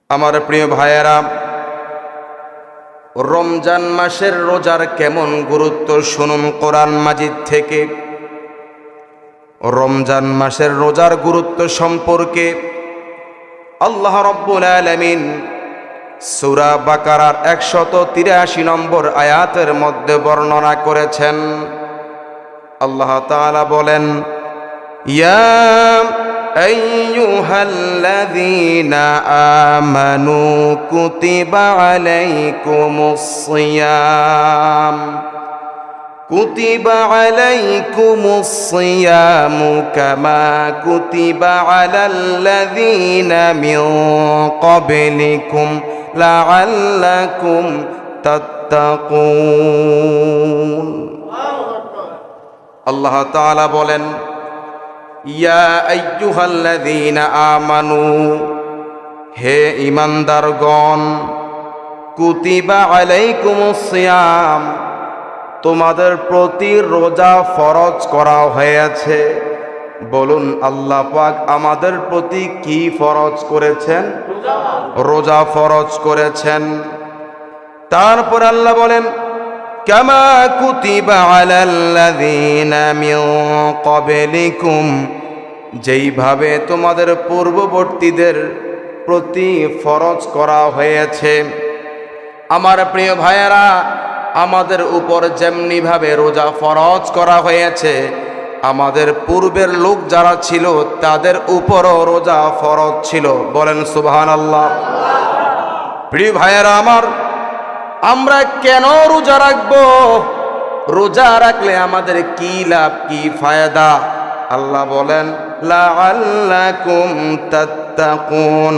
আমার প্রিয় ভাইয়েরা, রমজান মাসের রোজার কেমন গুরুত্ব শুনুন কোরআন মাজিদ থেকে। রমজান মাসের রোজার গুরুত্ব সম্পর্কে আল্লাহ রাব্বুল আলামিন সূরা বাকারার 183 নম্বর আয়াতের মধ্যে বর্ণনা করেছেন। আল্লাহ তাআলা বলেন, ইয়া আইয়ুহাল্লাযীনা আমানু কুতিবা আলাইকুমুস সিয়াম কামা কুতিবা আলাল্লাযীনা মিন ক্বাবলিকুম লাআল্লাকুম তাত্তাকুন। আল্লাহ তাআলা বলেন, ইয়া আইয়ুহাল্লাযীনা আমানু, হে ঈমানদারগণ, কুতিবা আলাইকুমুস সিয়াম, তোমাদের প্রতি রোজা ফরজ করা হয়েছে। বলুন, আল্লাহ পাক আমাদের প্রতি কি ফরজ করেছেন? রোজা ফরজ করেছেন। তারপর আল্লাহ বলেন, কামা কুতিবা আলাল্লাযীনা মিন ক্বাবলিকুম, যেইভাবে তোমাদের পূর্ববর্তীদের প্রতি ফরজ করা হয়েছে। আমার প্রিয় ভাইয়েরা, আমাদের উপর যেমনিভাবে রোজা ফরজ করা হয়েছে, আমাদের পূর্বের লোক যারা ছিল তাদের উপরও রোজা ফরজ ছিল। বলেন সুবহানাল্লাহ। প্রিয় ভাইয়েরা আমার, আমরা কেন রোজা রাখবো? রোজা রাখলে আমাদের কি লাভ, কি ফায়দা? আল্লাহ বলেন, লাআল্লাকুম তাত্তাকুন,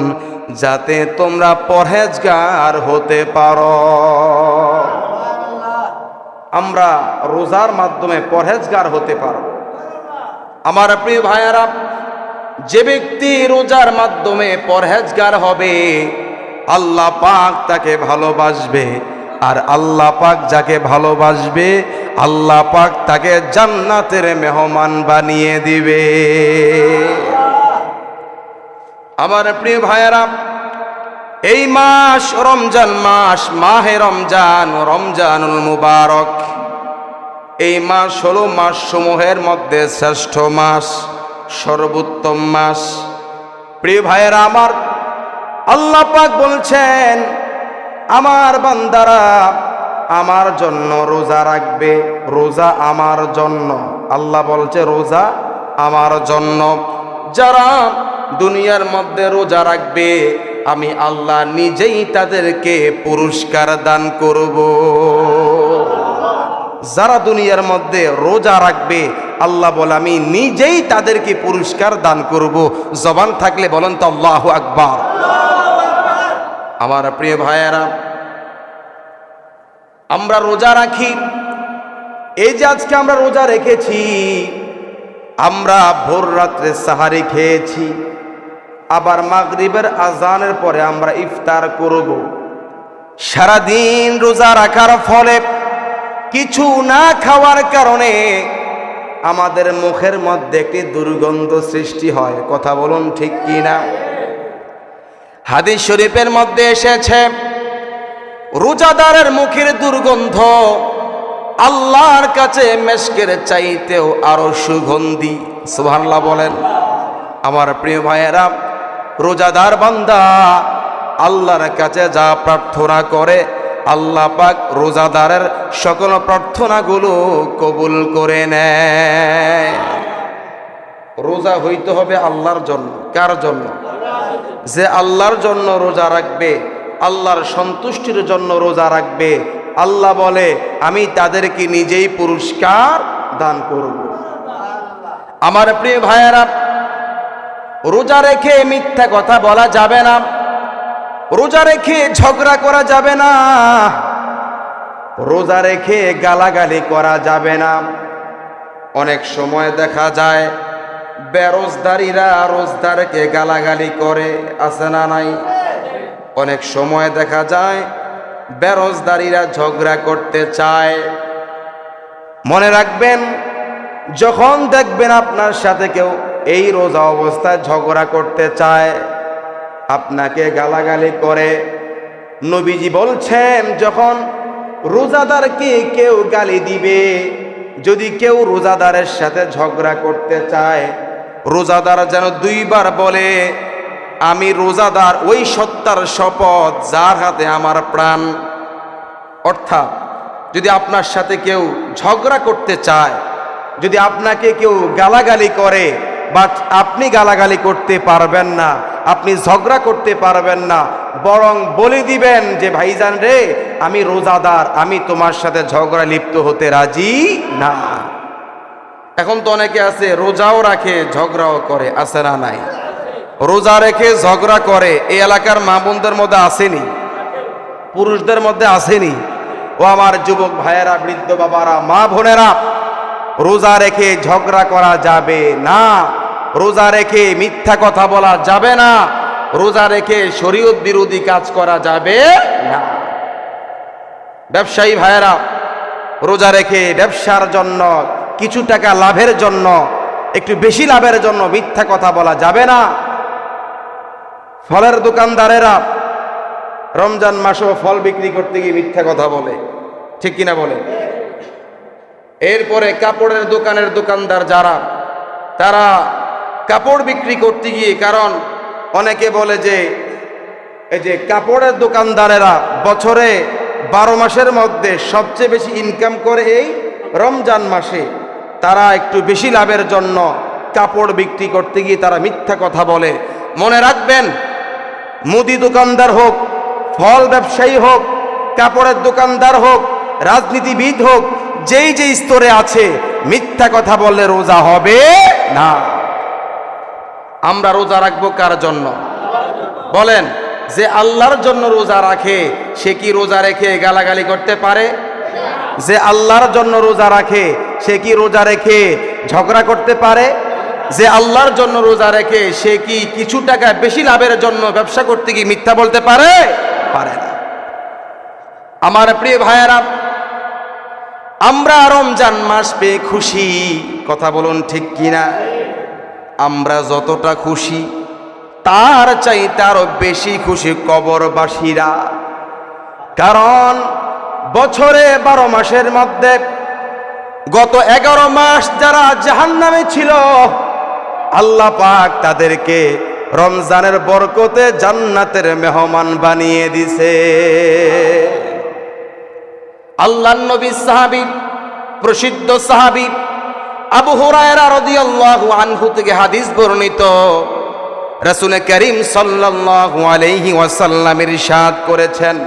যাতে তোমরা পরহেজগার হতে পারো। আমরা রোজার মাধ্যমে পরহেজগার হতে পারব। আমার প্রিয় ভাইয়েরা, যে ব্যক্তি রোজার মাধ্যমে পরহেজগার হবে, আল্লাহ পাক তাকে ভালোবাসবে। আর আল্লাহ পাক যাকে ভালোবাসবে, আল্লাহ পাক তাকে জান্নাতের মেহমান বানিয়ে দিবে। আমার প্রিয় ভাইয়েরা, এই মাস রমজান মাস, মাহে রমজান, রমজানুল মুবারক, এই মাস হলো মাস সমূহের মধ্যে শ্রেষ্ঠ মাস, সর্বোত্তম মাস। প্রিয় ভাইয়েরা আমার, আল্লাহ পাক বলছেন, আমার বান্দারা আমার জন্য রোজা রাখবে। রোজা আমার জন্য। আল্লাহ বলছে রোজা আমার জন্য। যারা দুনিয়ার মধ্যে রোজা রাখবে, আমি আল্লাহ নিজেই তাদেরকে পুরস্কার দান করব। যারা দুনিয়ার মধ্যে রোজা রাখবে, আল্লাহ বলে আমি নিজেই তাদেরকে পুরস্কার দান করব। জবান থাকলে বলেন তো আল্লাহু আকবার। আমার প্রিয় ভাইয়েরা, আমরা রোজা রাখি। এই যে আজকে আমরা রোজা রেখেছি, আমরা ভোর রাত্রে সাহারি খেয়েছি, আবার মাগরিবের আজানের পরে আমরা ইফতার করব। সারাদিন রোজা রাখার ফলে কিছু না খাওয়ার কারণে আমাদের মুখের মধ্যে একটি দুর্গন্ধ সৃষ্টি হয়। কথা বলুন ঠিক কি না? হাদিস শরীফের মধ্যে এসেছে, রোজাদারের মুখের দুর্গন্ধ আল্লাহর কাছে মেশকের চাইতেও আরো সুগন্ধি। সুবহানাল্লাহ বলেন। আমার প্রিয় ভাইয়েরা, রোজাদার বান্দা আল্লাহর কাছে যা প্রার্থনা করে, আল্লাহ পাক রোজাদারের সকল প্রার্থনাগুলো কবুল করে নেয়। রোজা হইতে হবে আল্লাহর জন্য। কার জন্য? যে আল্লাহর জন্য রোজা রাখবে, আল্লাহর সন্তুষ্টির জন্য রোজা রাখবে, আল্লাহ বলে আমি তাদেরকে নিজেই পুরস্কার দান করব। আমার প্রিয় ভাইয়েরা, রোজা রেখে মিথ্যা কথা বলা যাবে না। রোজা রেখে ঝগড়া করা যাবে না। রোজা রেখে গালাগালি করা যাবে না। অনেক সময় দেখা যায় বেরোজদারিরা রোজদারকে গালাগালি করে, আছে না নাই? অনেক সময় দেখা যায় বেরোজদারিরা ঝগড়া করতে চায়। মনে রাখবেন, যখন দেখবেন আপনার সাথে কেউ এই রোজা অবস্থায় ঝগড়া করতে চায়, আপনাকে গালাগালি করে। নবীজি বলছেন, যখন রোজাদারকে কেউ গালি দিবে, যদি কেউ রোজাদারের সাথে ঝগড়া করতে চায়, রোজাদার যেন 2 বার বলে, আমি রোজাদার ওই সত্তার শপথ যার হাতে আমার প্রাণ। অর্থাৎ যদি আপনার সাথে কেউ ঝগড়া করতে চায়, যদি আপনাকে কেউ গালাগালি করে, বাট আপনি গালাগালি করতে পারবেন না, আপনি ঝগড়া করতে পারবেন না, বরং বলে দিবেন যে ভাইজান রে, আমি রোজাদার, আমি তোমার সাথে ঝগড়া লিপ্ত হতে রাজি না। এখন তো অনেকে আছে রোজাও রাখে ঝগড়াও করে, আছে না নাই? রোজা রেখে ঝগড়া করে, এই এলাকার মা বোনদের মধ্যে আসেনি? পুরুষদের মধ্যে আসেনি? ও আমার যুবক ভাইয়েরা, বৃদ্ধ বাবারা, মা বোনেরা, রোজা রেখে ঝগড়া করা যাবে না, রোজা রেখে মিথ্যা কথা বলা যাবে না, রোজা রেখে শরীয়ত বিরোধী কাজ করা যাবে না। ব্যবসায়ী ভাইয়েরা, রোজা রেখে ব্যবসার জন্য, কিছু টাকা লাভের জন্য, একটু বেশি লাভের জন্য মিথ্যা কথা বলা যাবে না। ফলের দোকানদারেরা রমজান মাসেও ফল বিক্রি করতে গিয়ে মিথ্যা কথা বলে, ঠিক কিনা বলে? এরপরে কাপড়ের দোকানের দোকানদার যারা, তারা কাপড় বিক্রি করতে গিয়ে, কারণ অনেকে বলে যে এই যে কাপড়ের দোকানদারেরা বছরে 12 মাসের মধ্যে সবচেয়ে বেশি ইনকাম করে এই রমজান মাসে, তারা একটু বেশি লাভের জন্য কাপড় বিক্রি করতে গিয়ে তারা মিথ্যা কথা বলে। মনে রাখবেন, মুদি দোকানদার হোক, ফল ব্যবসায়ী হোক, কাপড়ের দোকানদার হোক, রাজনীতিবিদ হোক, যেই যে স্তরে আছে, মিথ্যা কথা বললে রোজা হবে না। আমরা রোজা রাখবো কার জন্য? বলেন, যে আল্লাহর জন্য রোজা রাখে সে কি রোজা রেখে গালাগালি করতে পারে? যে আল্লাহর জন্য রোজা রাখে সে কি রোজা রেখে ঝগড়া করতে পারে? যে আল্লাহর জন্য রোজা রেখে সে কি কিছু টাকা বেশি লাভের জন্য ব্যবসা করতে গিয়ে মিথ্যা বলতে পারে? পারে না। আমার প্রিয় ভাইয়েরা, আমরা রমজান মাস পেয়ে খুশি, কথা বলুন ঠিক কিনা? আমরা যতটা খুশি তার চাইতে আরো বেশি খুশি কবরবাসীরা। কারণ বছরে 12 মাসের মধ্যে গত 11 মাস যারা জাহান্নামে ছিল, আল্লাহ পাক তাদেরকে রমজানের বরকতে জান্নাতের মেহমান বানিয়ে দিছে। আল্লাহর নবী সাহাবী, প্রসিদ্ধ সাহাবী আবু হুরায়রা রাদিয়াল্লাহু আনহু থেকে হাদিস বর্ণিত, রাসূল করিম সাল্লাল্লাহু আলাইহি ওয়াসাল্লাম ইরশাদ করেছেন,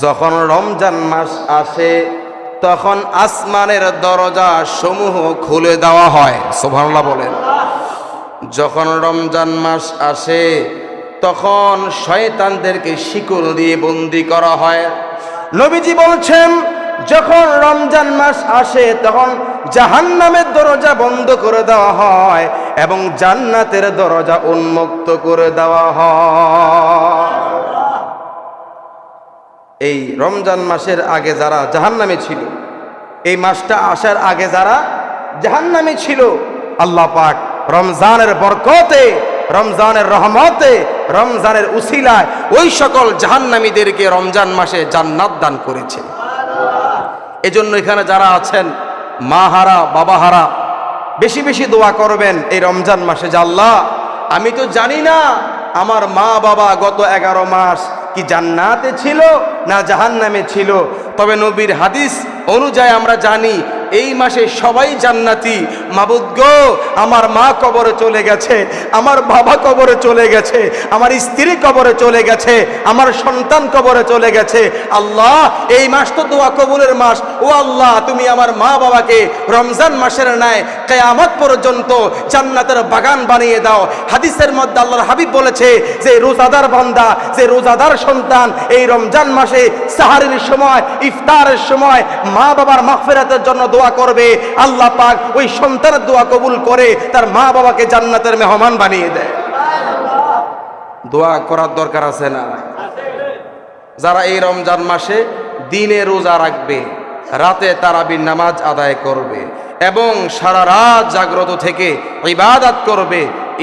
যখন রমজান মাস আসে তখন আসমানের দরজা সমূহ খুলে দেওয়া হয়। সুবহানাল্লাহ বলেন। যখন রমজান মাস আসে তখন শয়তানদেরকে শিকল দিয়ে বন্দী করা হয়। নবীজি বলছেন, যখন রমজান মাস আসে তখন জাহান্নামের দরজা বন্ধ করে দেওয়া হয় এবং জান্নাতের দরজা উন্মুক্ত করে দেওয়া হয়। এই রমজান মাসের আগে যারা জাহান্নামে ছিল, এই মাসটা আসার আগে যারা জাহান্নামে ছিল, আল্লাহ পাক রমজানের বরকতে, রমজানের রহমতে, রমজানের উসিলায় ওই সকল জাহান্নামীদেরকে রমজান মাসে জান্নাত দান করেছে। এজন্য এখানে যারা আছেন মা হারা, বাবা হারা, বেশি বেশি দোয়া করবেন এই রমজান মাসে, যে আল্লাহ, আমি তো জানি না আমার মা বাবা গত 11 মাস কি জান্নাতে ছিল না জাহান্নামে ছিল, তবে নবীর হাদিস অনুযায়ী আমরা জানি এই মাসে সবাই জান্নাতি। মাবুদ গো, আমার মা কবরে চলে গেছে, আমার বাবা কবরে চলে গেছে, আমার স্ত্রী কবরে চলে গেছে, আমার সন্তান কবরে চলে গেছে। আল্লাহ, এই মাস তো দোয়া কবুলের মাস। ও আল্লাহ, তুমি আমার মা বাবাকে রমজান মাসের ন্যায় কিয়ামত পর্যন্ত জান্নাতের বাগান বানিয়ে দাও। হাদিসের মধ্যে আল্লাহর হাবিব বলেছে যে রোজাদার বান্দা, যে রোজাদার সন্তান এই রমজান মাসে সাহারির সময়, ইফতারের সময় মা বাবার মাগফিরাতের জন্য দোয়া করবে, আল্লাহ পাক ওই সন্তানের দোয়া কবুল করে তার মা বাবাকে জান্নাতের মেহমান বানিয়ে দেয়। দোয়া করার দরকার আছে না? যারা এই রমজান মাসে দিনে রোজা রাখবে, রাতে তারাবির নামাজ আদায় করবে এবং সারা রাত জাগ্রত থেকে ইবাদত করবে,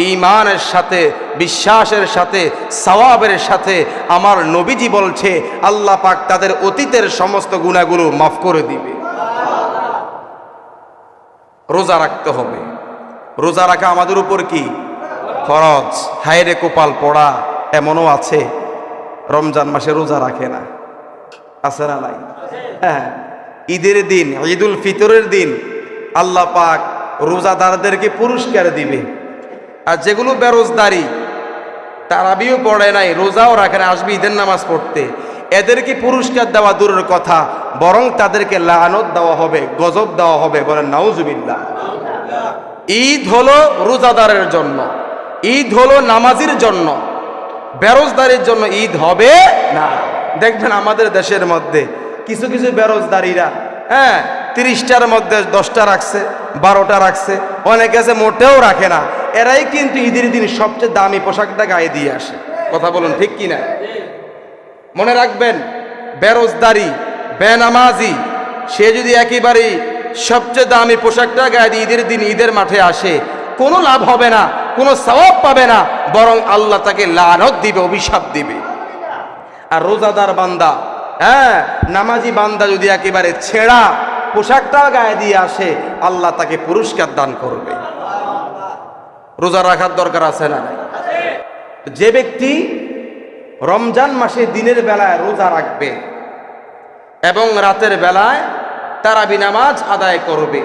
ঈমানের সাথে, বিশ্বাসের সাথে, সওয়াবের সাথে আমার নবীজি বলছে আল্লাহ পাক তাদের অতীতের সমস্ত গুনাহগুলো মাফ করে দিবে। রোজা রাখতে হবে। রোজা রাখা আমাদের উপর কি ফরজ। হায়রে কপাল পড়া এমনও আছে রমজান মাসে রোজা রাখে না, আছে না নাই? হ্যাঁ, ঈদের দিন, ঈদুল ফিতরের দিন আল্লাহ পাক রোজাদারদেরকে পুরস্কার দিবে। আর যেগুলো বেরোজদারি, তারাবিও পড়ে নাই, রোজাও রাখে না, আসবে ঈদের নামাজ পড়তে, এদেরকে পুরস্কার দেওয়া দূরের কথা, বরং তাদেরকে লানত দেওয়া হবে, গজব দেওয়া হবে। বলেন নাউজুবিল্লাহ। ঈদ হলো রোজাদারের জন্য, ঈদ হলো নামাজির জন্য, বেরোজদারির জন্য ঈদ হবে না। দেখবেন আমাদের দেশের মধ্যে কিছু কিছু বেরোজদারিরা 30টার মধ্যে 10টা রাখছে, 12টা রাখছে, অনেকে আছে মোটেও রাখে না। এরাই কিন্তু ঈদের দিন সবচেয়ে দামি পোশাকটা গায়ে দিয়ে আসে। কথা বলুন ঠিক কিনা? মনে রাখবেন, বেরোজদারি, বেনামাজি সে যদি একেবারেই সবচেয়ে দামি পোশাকটা গায়ে দিয়ে ঈদের দিন ঈদের মাঠে আসে, কোনো লাভ হবে না, কোনো সওয়াব পাবে না, বরং আল্লাহ তাকে লানত দিবে, অভিশাপ দিবে। আর রোজাদার বান্দা, নামাজি বান্দা যদি একেবারে ছেঁড়া পোশাকটা গায়ে দিয়ে আসে, আল্লাহ তাকে পুরস্কার দান করবে। রোজা রাখার দরকার আছে না? যে ব্যক্তি রমজান মাসে দিনের বেলায় রোজা রাখবে এবং রাতের বেলায় তারাবি নামাজ আদায় করবে,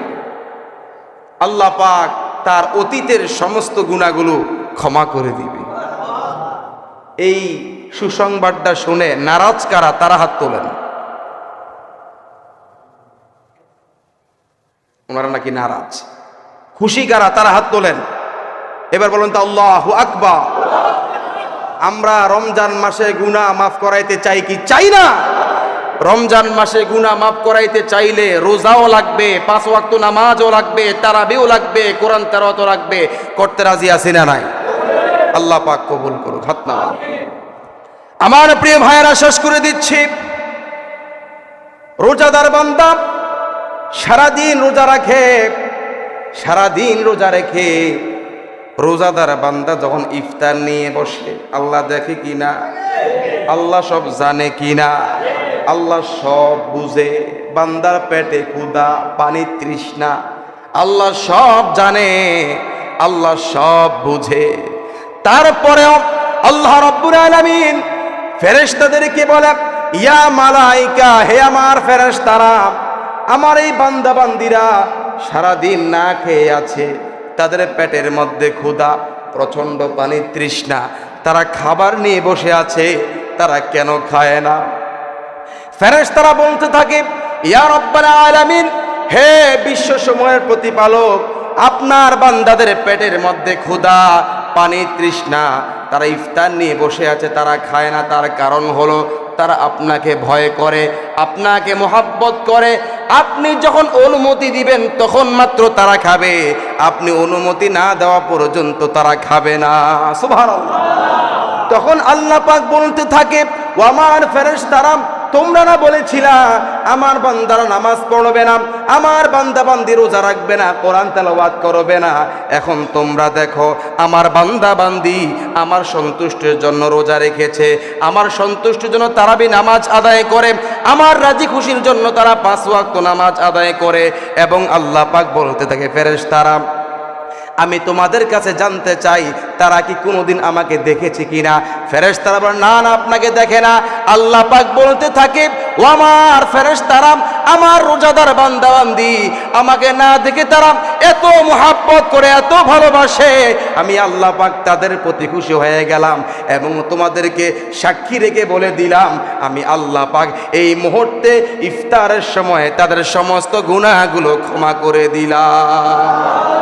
আল্লাহ পাক তার অতীতের সমস্ত গুনাহগুলো ক্ষমা করে দিবে। এই সুসংবাদটা শুনে নারাজ কারা? তারা হাত তোলেন। ওনারা নাকি নারাজ। খুশি কারা? তারা হাত তোলেন। এবার বলুন তো আল্লাহু আকবার। আমরা রমজান মাসে গুনাহ মাফ করাইতে চাই কি চাই না? রমজান মাসে গুনাহ মাফ করাইতে চাইলে রোজাও লাগবে, 5 ওয়াক্ত নামাজও লাগবে, তারাবিও লাগবে, কোরআন তেলাওয়াতও লাগবে। করতে রাজি আছি না নাই? আল্লাহ পাক কবুল করুক। হাত নামান। আমার প্রিয় ভাইয়েরা, শেষ করে দিচ্ছি, রোজাদার বান্দা সারাদিন রোজা রাখে, সারাদিন রোজা রেখে রোজাদার বান্দা যখন ইফতার নিয়ে বসে, আল্লাহ দেখে কিনা? আল্লাহ সব জানে কিনা? আল্লাহ সব বুঝে। বান্দার পেটে ক্ষুধা, পানি তৃষ্ণা, আল্লাহ সব জানে, আল্লাহ সব বুঝে। তারপরেও আল্লাহ রাব্বুল আলামিন ফেরেশতাদেরকে বলে, ইয়া মালাইকা, হে আমার ফেরেশতারা, আমার এই বান্দা বান্দিরা সারাদিন না খেয়ে আছে, তাদের পেটের মধ্যে ক্ষুধা, প্রচন্ড পানি তৃষ্ণা, তারা খাবার নিয়ে বসে আছে, তারা কেন খায় না? ফেরেশতারা বলতে থাকে, ইয়া রাব্বাল আলামিন, হে বিশ্ব সময়ের প্রতিপালক, আপনার বান্দাদের পেটের মধ্যে ক্ষুধা, পানি তৃষ্ণা, তারা ইফতার নিয়ে বসে আছে, তারা খায় না। তার কারণ হলো তারা আপনাকে ভয় করে, আপনাকে মোহাব্বত করে। আপনি যখন অনুমতি দিবেন তখন মাত্র তারা খাবে, আপনি অনুমতি না দেওয়া পর্যন্ত তারা খাবে না। সুবহানাল্লাহ। তখন আল্লাহ পাক বলতে থাকে, ও আমার ফেরেশতারা, তোমরা না বলেছিলা আমার বান্দারা নামাজ পড়বে না, আমার বান্দা বান্দি রোজা রাখবে না, কোরআন তেলাওয়াত করবে না। এখন তোমরা দেখো, আমার বান্দা বান্দি আমার সন্তুষ্টির জন্য রোজা রেখেছে, আমার সন্তুষ্টির জন্য তারাবি নামাজ আদায় করে, আমার রাজি খুশির জন্য তারা 5 ওয়াক্ত নামাজ আদায় করে। এবং আল্লাহ পাক বলতে থাকে, ফেরেশতারা, আমি তোমাদের কাছে জানতে চাই তারা কি কোনোদিন আমাকে দেখেছে কিনা? ফেরেশতারা বলে, না না, আপনাকে দেখে না। আল্লাহ পাক বলতে থাকে, ও আমার ফেরেশতারা, আমার রোজাদার বান্দা বান্দি আমাকে না দেখে তারা এত মোহাব্বত করে, এত ভালোবাসে, আমি আল্লাহ পাক তাদের প্রতি খুশি হয়ে গেলাম এবং তোমাদেরকে সাক্ষী রেখে বলে দিলাম, আমি আল্লাহ পাক এই মুহূর্তে ইফতারের সময় তাদের সমস্ত গুনাহগুলো ক্ষমা করে দিলাম।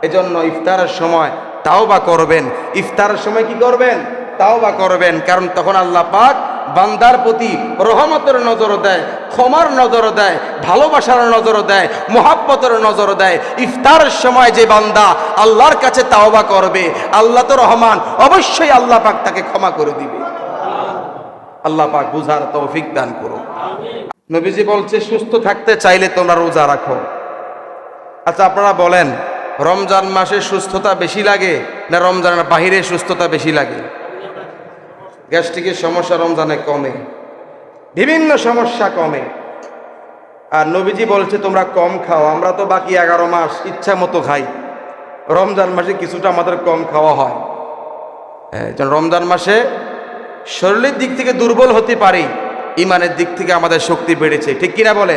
এজন্য ইফতারের সময় তাওবা করবেন। ইফতারের সময় কি করবেন? তাওবা করবেন। কারণ তখন আল্লাহ পাক বান্দার প্রতি রহমতের নজর দেয়, ক্ষমার নজর দেয়, ভালোবাসার নজর দেয়, মোহাব্বতের নজর দেয়। ইফতারের সময় যে বান্দা আল্লাহর কাছে তাওবা করবে, আল্লাহ তো রহমান, অবশ্যই আল্লাহ পাক তাকে ক্ষমা করে দিবে। আল্লাহ পাক বুঝার তৌফিক দান করুন। নবীজি বলছে, সুস্থ থাকতে চাইলে তোমরা রোজা রাখো। আচ্ছা, আপনারা বলেন, রমজান মাসে সুস্থতা বেশি লাগে না রমজানের বাহিরে সুস্থতা বেশি লাগে? গ্যাস্ট্রিকের সমস্যা রমজানে কমে, বিভিন্ন সমস্যা কমে। আর নবীজি বলছে তোমরা কম খাও। আমরা তো বাকি 11 মাস ইচ্ছা মতো খাই, রমজান মাসে কিছুটা আমাদের কম খাওয়া হয়। রমজান মাসে শরীরের দিক থেকে দুর্বল হতে পারি, ইমানের দিক থেকে আমাদের শক্তি বেড়েছে, ঠিক কিনা বলে?